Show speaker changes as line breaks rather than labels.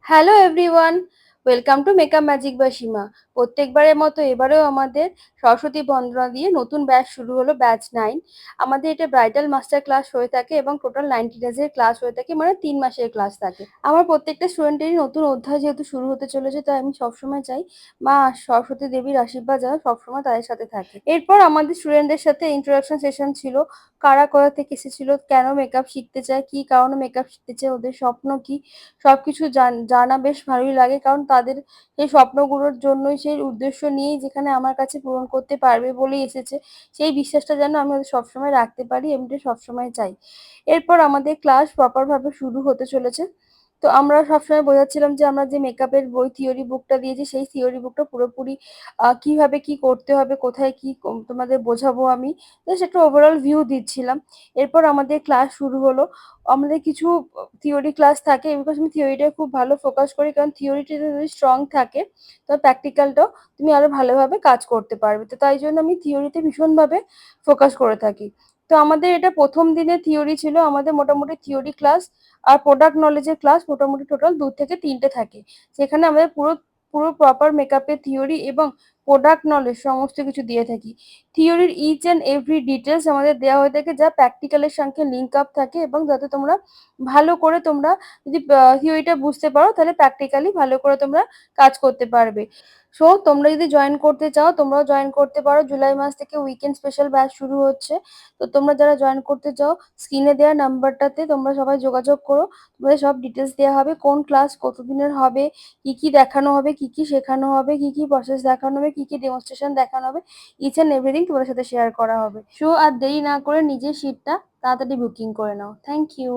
Hello everyone, welcome to makeup magic by Seema. প্রত্যেকবারের মতো এবারেও আমাদের সরস্বতী বন্দনা দিয়ে নতুন ব্যাচ শুরু হলো, ব্যাচ 9। আমাদের এটা ব্রাইডাল মাস্টার ক্লাস হয়ে থাকে এবং টোটাল 90 ডেজের ক্লাস হয়ে থাকে, মানে 3 মাসের ক্লাস থাকে। আমার প্রত্যেকটা স্টুডেন্টেরই নতুন অধ্যায় যেহেতু শুরু হতে চলেছে, তাই আমি সবসময় চাই মা সরস্বতী দেবীর আশীর্বাদ যেন সবসময় তাদের সাথে থাকে। এরপর আমাদের স্টুডেন্টদের সাথে ইন্ট্রোডাকশন সেশন ছিল। কারা কোথা থেকে এসেছিল, কেন মেকআপ শিখতে চায়, কি কারণে মেকআপ শিখতে চায়, ওদের স্বপ্ন কি, সবকিছু জানা বেশ ভালোই লাগে। কারণ তাদের সেই স্বপ্নগুলোর জন্যই, সেই উদ্দেশ্য নিয়েই যেখানে আমার কাছে পূরণ করতে পারবে বলেই এসেছে, সেই বিশ্বাসটা যেন আমি ওদের সবসময় রাখতে পারি, এমনিটা সবসময় চাই। এরপর আমাদের ক্লাস প্রপার ভাবে শুরু হতে চলেছে। তো আমরা সবসময় বোঝাচ্ছিলাম যে আমরা যে মেকআপের বই থিওরি বুকটা দিয়েছি, সেই থিওরি বুকটা পুরোপুরি কিভাবে কি করতে হবে, কোথায় কি তোমাদের বোঝাবো আমি, জাস্ট একটা ওভারঅল ভিউ দিচ্ছিলাম। এরপর আমাদের ক্লাস শুরু হলো। আমাদের কিছু থিওরি ক্লাস থাকে, বিকজ আমি থিওরিটা খুব ভালো ফোকাস করি, কারণ থিওরিটা যদি স্ট্রং থাকে তো প্র্যাকটিক্যালটাও তুমি আরো ভালোভাবে কাজ করতে পারবে। তো তাই জন্য আমি থিওরিতে ভীষণভাবে ফোকাস করে থাকি। তো আমাদের এটা প্রথম দিনের থিওরি ছিল। আমাদের মোটামুটি থিওরি ক্লাস আর প্রোডাক্ট নলেজের ক্লাস মোটামুটি টোটাল 2 থেকে 3টে থাকে। সেখানে আমাদের পুরো পুরো প্রপার মেকআপের থিওরি এবং প্রোডাক্ট নলেজ সমস্ত কিছু দিয়ে থাকি। থিওরির ইচ অ্যান্ড এভরি ডিটেলস আমাদের দেওয়া হয়ে থাকে, যা প্র্যাকটিক্যালের সঙ্গে লিঙ্ক আপ থাকে, এবং যাতে তোমরা ভালো করে তোমরা যদি থিওরিটা বুঝতে পারো, তাহলে প্র্যাকটিক্যালি ভালো করে তোমরা কাজ করতে পারবে। সো তোমরা যদি জয়েন করতে চাও, তোমরাও জয়েন করতে পারো। জুলাই মাস থেকে উইকেন্ড স্পেশাল ব্যাচ শুরু হচ্ছে। তো তোমরা যারা জয়েন করতে চাও, স্ক্রিনে দেওয়া নাম্বারটাতে তোমরা সবাই যোগাযোগ করো। তোমাদের সব ডিটেলস দেওয়া হবে, কোন ক্লাস কতদিনের হবে, কি কি দেখানো হবে, কি কি শেখানো হবে, কি কি প্রসেস দেখানো হবে, কি কি ডেমনস্ট্রেশন দেখানো হবে, ইচ অ্যান্ড এভরিথিং তোমাদের সাথে শেয়ার করা হবে। সো আর দেরি না করে নিজের সিটটা তাড়াতাড়ি বুকিং করে নাও। Thank you.